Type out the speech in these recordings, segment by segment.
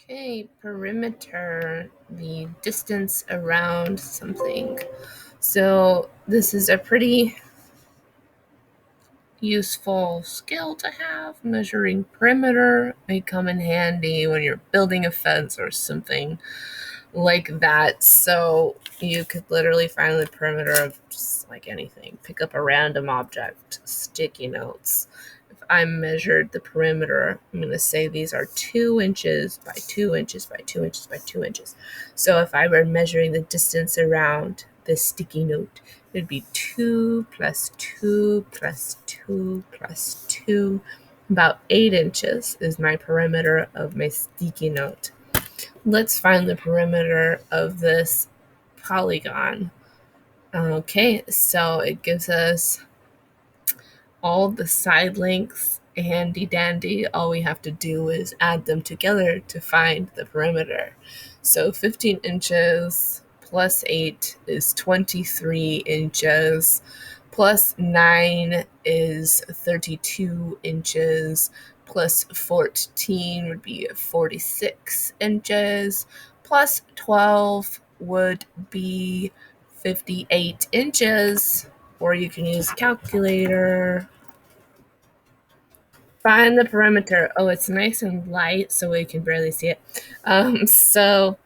Okay, perimeter, the distance around something. So this is a pretty useful skill to have. Measuring perimeter may come in handy when you're building a fence or something like that. So you could literally find the perimeter of just like anything. Pick up a random object, sticky notes. If I measured the perimeter, I'm going to say these are 2 inches by 2 inches by 2 inches by 2 inches. So if I were measuring the distance around the sticky note, it'd be 2 plus 2 plus 2 plus 2. About 8 inches is my perimeter of my sticky note. Let's find the perimeter of this polygon. Okay, so it gives us all the side lengths handy dandy. All we have to do is add them together to find the perimeter. So 15 inches plus 8 is 23 inches, plus 9 is 32 inches, plus 14 would be 46 inches, plus 12 would be 58 inches, or you can use a calculator. Find the perimeter. Oh, it's nice and light, so we can barely see it. So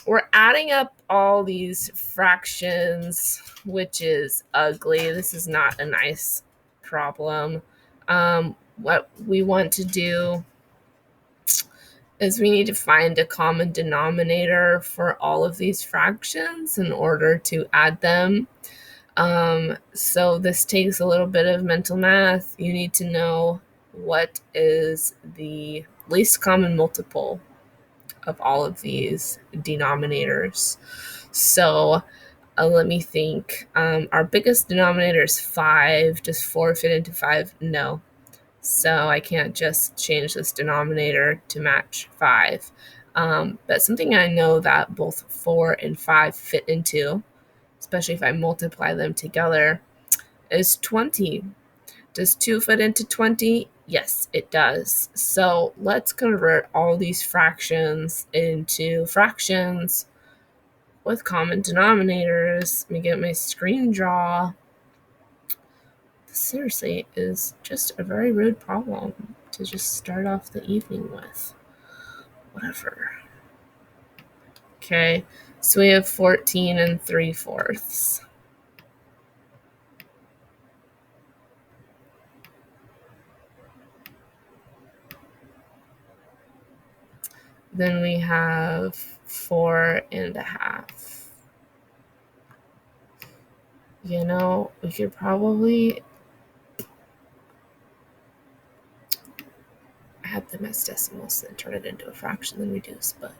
we're adding up all these fractions, which is ugly. This is not a nice problem. What we want to do is we need to find a common denominator for all of these fractions in order to add them. So this takes a little bit of mental math. You need to know what is the least common multiple of all of these denominators. So let me think. Our biggest denominator is 5. Does 4 fit into 5? No. So I can't just change this denominator to match 5. But something I know that both 4 and 5 fit into, especially if I multiply them together, is 20. Does 2 fit into 20? Yes, it does. So let's convert all these fractions into fractions with common denominators. Let me get my screen draw. This seriously is just a very rude problem to just start off the evening with. Whatever. Okay, so we have 14 and 3/4. Then we have 4.5. You know, we could probably add them as decimals and turn it into a fraction then reduce, but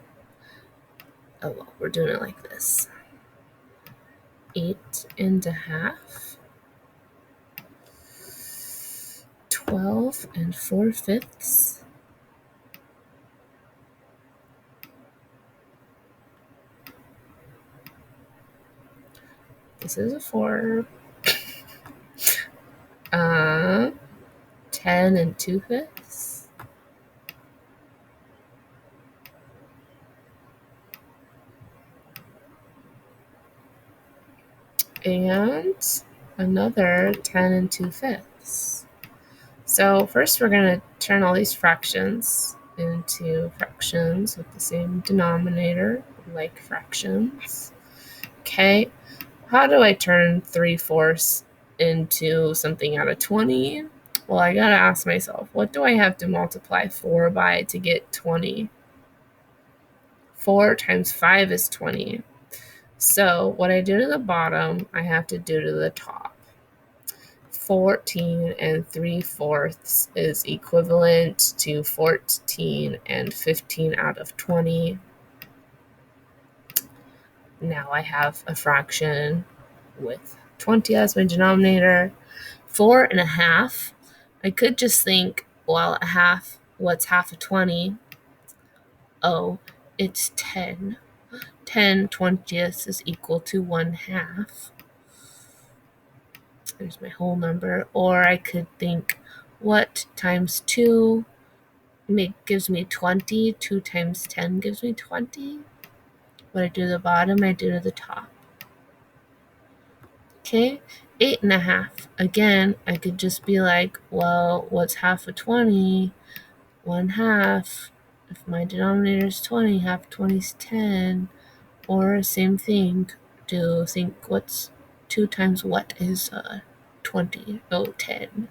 oh well, we're doing it like this. 8.5. 12 4/5. This is a 4. 10 2/5. And another 10 2/5. So first we're going to turn all these fractions into fractions with the same denominator, like fractions. Okay, how do I turn 3/4 into something out of 20? Well, I gotta ask myself, what do I have to multiply 4 by to get 20? 4 times 5 is 20. So what I do to the bottom, I have to do to the top. 14 3/4 is equivalent to 14 and 15 out of 20. Now I have a fraction with 20 as my denominator. 4.5. I could just think, well, a half, what's half of 20? Oh, it's 10. 10/20 is equal to 1/2. There's my whole number. Or I could think, what times 2 gives me 20. 2 times 10 gives me 20. What I do to the bottom, I do to the top. Okay, 8.5. Again, I could just be like, well, what's half of 20? 1/2. If my denominator is 20, half 20 is 10. Or same thing, do think what's 2 times what is 20? Oh, 10.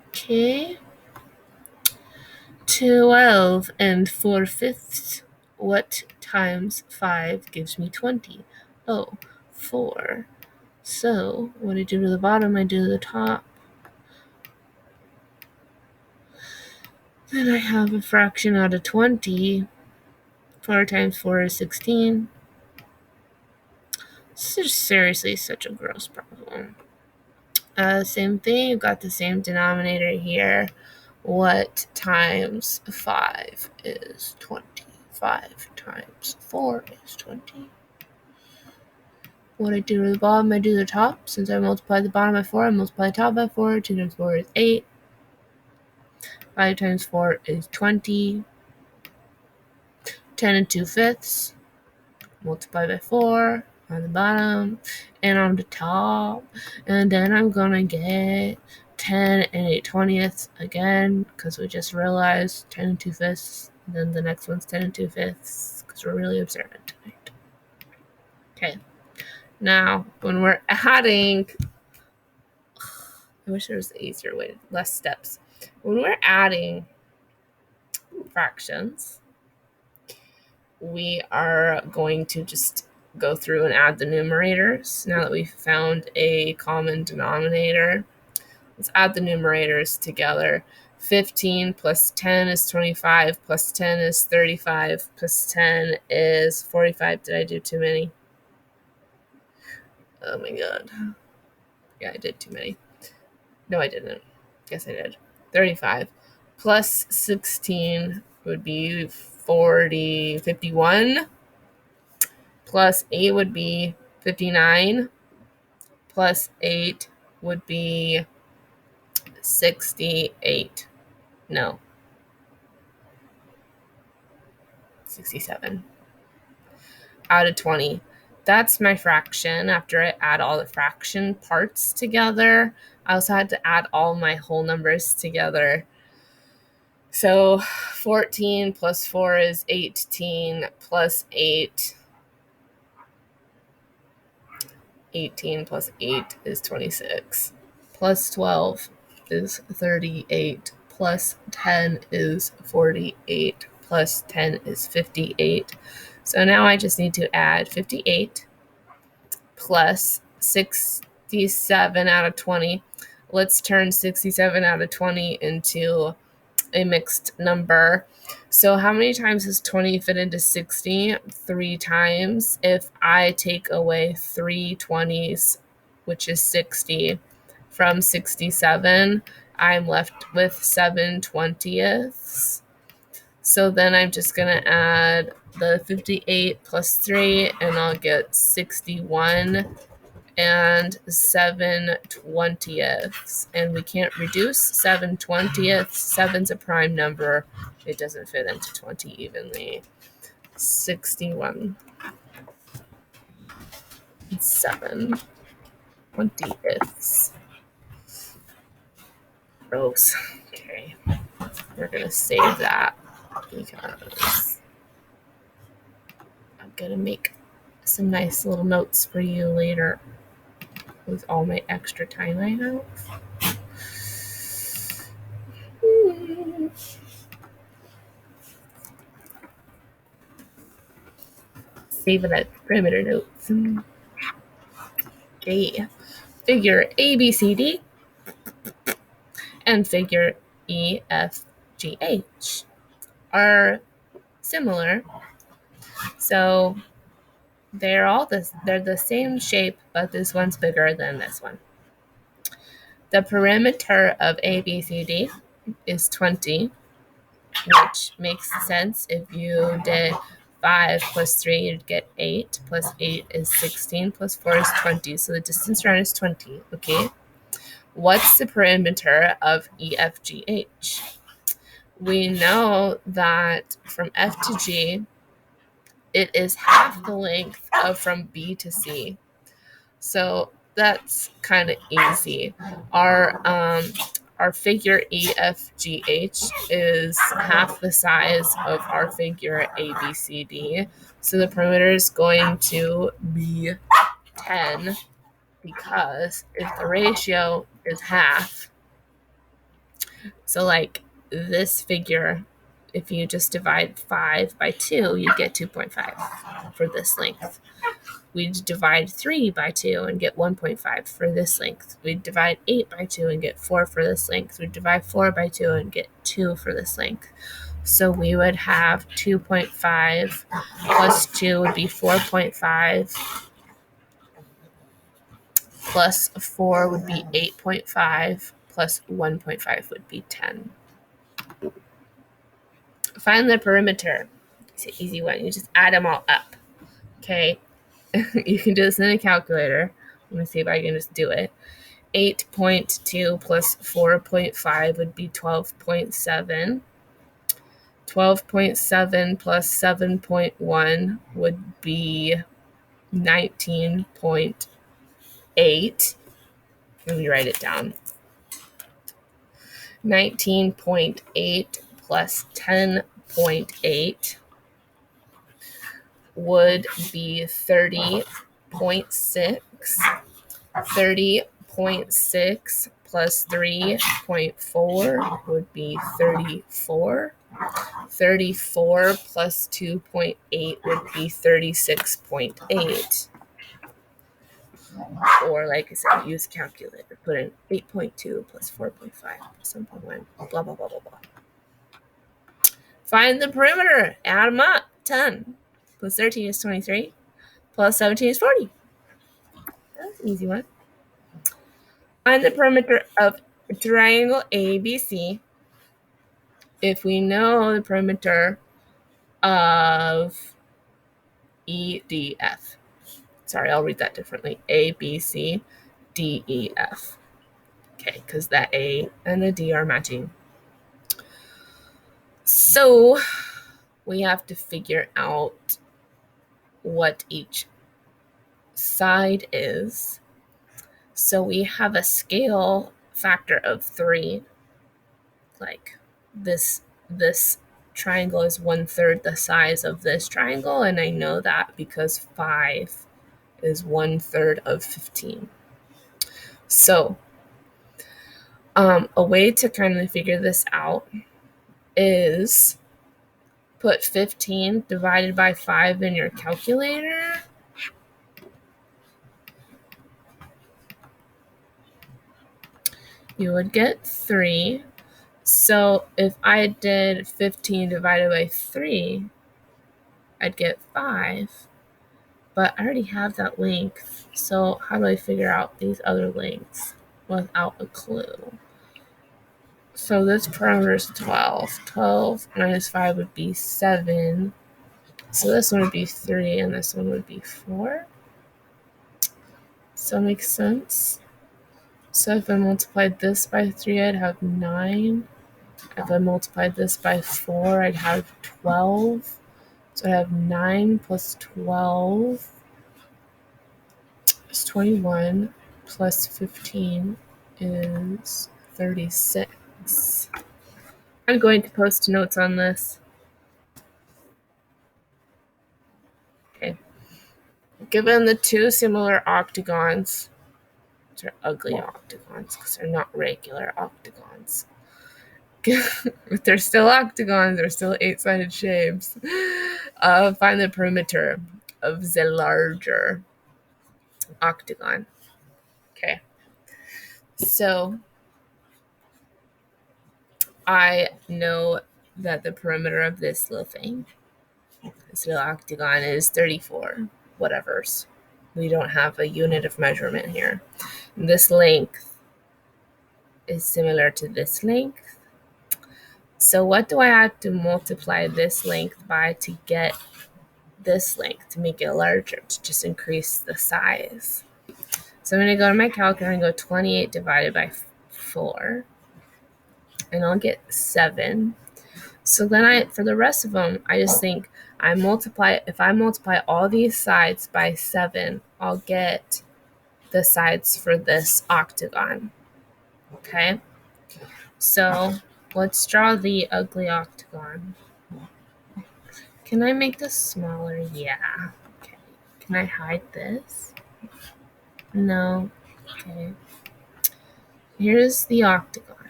Okay. 12 and 4/5. What times 5 gives me 20? Oh, 4. So, what I do to the bottom, I do to the top. Then I have a fraction out of 20. 4 times 4 is 16. This is seriously such a gross problem. Same thing, you've got the same denominator here. What times 5 is 20? 5 times 4 is 20. What I do to the bottom, I do to the top. Since I multiplied the bottom by 4, I multiply the top by 4. 2 times 4 is 8. 5 times 4 is 20. 10 and 2/5. Multiply by 4 on the bottom and on the top. And then I'm going to get 10 and 8/20 again, because we just realized 10 and 2/5. And then the next one's 10 and 2/5, because we're really observant tonight. Okay. Now, when we're adding, I wish there was an easier way, less steps. When we're adding fractions, we are going to just go through and add the numerators. Now that we've found a common denominator, let's add the numerators together. 15 plus 10 is 25, plus 10 is 35, plus 10 is 45. Did I do too many? Oh my god. Yeah, I did too many. No, I didn't. Yes, I did. 35 plus 16 would be 51. Plus 8 would be 59. Plus 8 would be 68. No. 67. Out of 20. That's my fraction. After I add all the fraction parts together, I also had to add all my whole numbers together. So 14 plus 4 is 18, plus 8. 18 plus 8 is 26. Plus 12 is 38. Plus 10 is 48. Plus 10 is 58. So now I just need to add 58 plus 67 out of 20. Let's turn 67 out of 20 into a mixed number. So how many times does 20 fit into 60? 3 times. If I take away 3 20s, which is 60, from 67, I'm left with 7 20ths. So then I'm just going to add the 58 plus 3, and I'll get 61 and 7 20ths. And we can't reduce 7 20ths. 7's a prime number. It doesn't fit into 20 evenly. 61 and 7 20ths. Gross. Okay. We're going to save that because I'm going to make some nice little notes for you later with all my extra time I have. Save it as perimeter notes. Okay. Figure ABCD and figure EFGH are similar. So they're the same shape, but this one's bigger than this one. The perimeter of ABCD is 20, which makes sense. If you did 5 plus 3, you'd get 8. Plus 8 is 16. Plus 4 is 20. So the distance around is 20, okay? What's the perimeter of EFGH? We know that from F to G, it is half the length of from B to C. So that's kind of easy. Our figure EFGH is half the size of our figure ABCD. So the perimeter is going to be 10 because if the ratio is half, so like this figure, if you just divide 5 by 2, you get 2.5 for this length. We'd divide 3 by 2 and get 1.5 for this length. We'd divide 8 by 2 and get 4 for this length. We'd divide 4 by 2 and get 2 for this length. So we would have 2.5 plus 2 would be 4.5 plus 4 would be 8.5 plus 1.5 would be 10. Find the perimeter. It's an easy one. You just add them all up. Okay. You can do this in a calculator. Let me see if I can just do it. 8.2 plus 4.5 would be 12.7. 12.7 plus 7.1 would be 19.8. Let me write it down. 19.8 plus 10.8 would be 30.6. 30.6 plus 3.4 would be 34. 34 plus 2.8 would be 36.8. Or like I said, use calculator. Put in 8.2 plus 4.5 plus 7.1, blah, blah, blah, blah, blah. Find the perimeter. Add them up. 10 plus 13 is 23. Plus 17 is 40. That's an easy one. Find the perimeter of triangle ABC. If we know the perimeter of EDF. Sorry, I'll read that differently. A, B, C, D, E, F. Okay, because that A and the D are matching. So we have to figure out what each side is. So we have a scale factor of 3. Like this triangle is 1/3 the size of this triangle, and I know that because 5 is 1/3 of 15. So a way to kind of figure this out is put 15 divided by 5 in your calculator. You would get 3. So if I did 15 divided by 3, I'd get 5. But I already have that length. So how do I figure out these other lengths without a clue? So this perimeter is 12. 12 minus 5 would be 7. So this one would be 3 and this one would be 4. So that makes sense. So if I multiplied this by 3, I'd have 9. If I multiplied this by 4, I'd have 12. So I have 9 plus 12 is 21 plus 15 is 36. I'm going to post notes on this. Okay. Given the two similar octagons, which are ugly octagons because they're not regular octagons. But they're still octagons, they're still 8-sided shapes. Find the perimeter of the larger octagon. Okay. So I know that the perimeter of this little thing, this little octagon, is 34 whatevers. We don't have a unit of measurement here. And this length is similar to this length. So what do I have to multiply this length by to get this length, to make it larger, to just increase the size? So So I'm going to go to my calculator and go 28 divided by 4. And I'll get 7. So then for the rest of them, I just think if I multiply all these sides by 7, I'll get the sides for this octagon. Okay? So let's draw the ugly octagon. Can I make this smaller? Yeah. Okay. Can I hide this? No. Okay. Here's the octagon.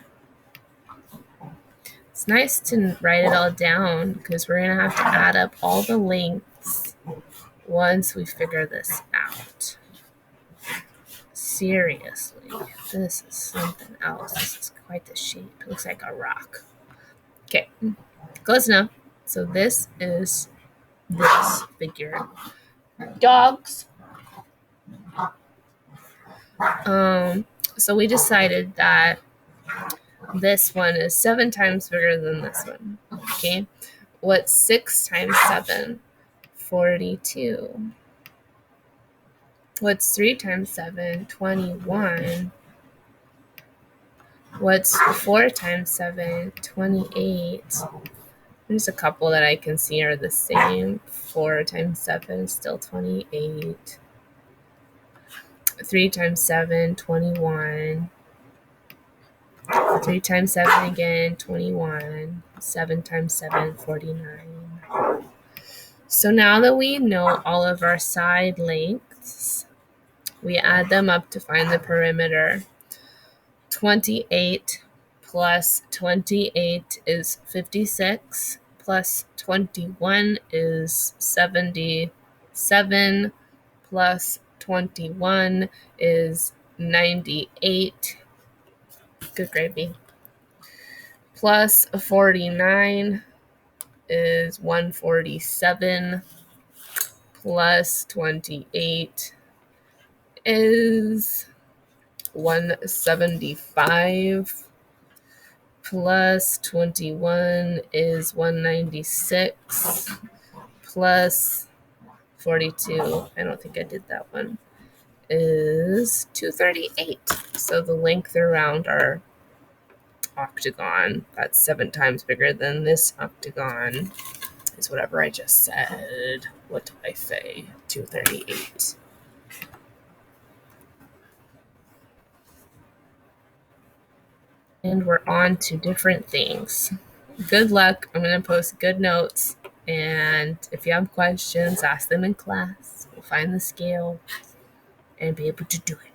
It's nice to write it all down because we're going to have to add up all the lengths once we figure this out. Seriously, this is something else. This is quite the shape. It looks like a rock. Okay, close enough. So this is this figure. Dogs. So we decided that this one is 7 times bigger than this one. Okay, what's 6 times 7? 42. What's 3 times 7? 21. What's 4 times 7? 28. There's a couple that I can see are the same. 4 times 7 is still 28. 3 times 7, 21. 3 times 7 again, 21. 7 times 7, 49. So now that we know all of our side lengths, we add them up to find the perimeter. 28 plus 28 is 56, plus 21 is 77, plus 21 is 98. Good gravy. Plus 49 is 147, plus 28 is 175, plus 21 is 196, plus 42, I don't think I did that one, is 238. So the length around our octagon, that's 7 times bigger than this octagon, is whatever I just said. What did I say? 238. And we're on to different things. Good luck. I'm going to post good notes. And if you have questions, ask them in class. We'll find the scale and be able to do it.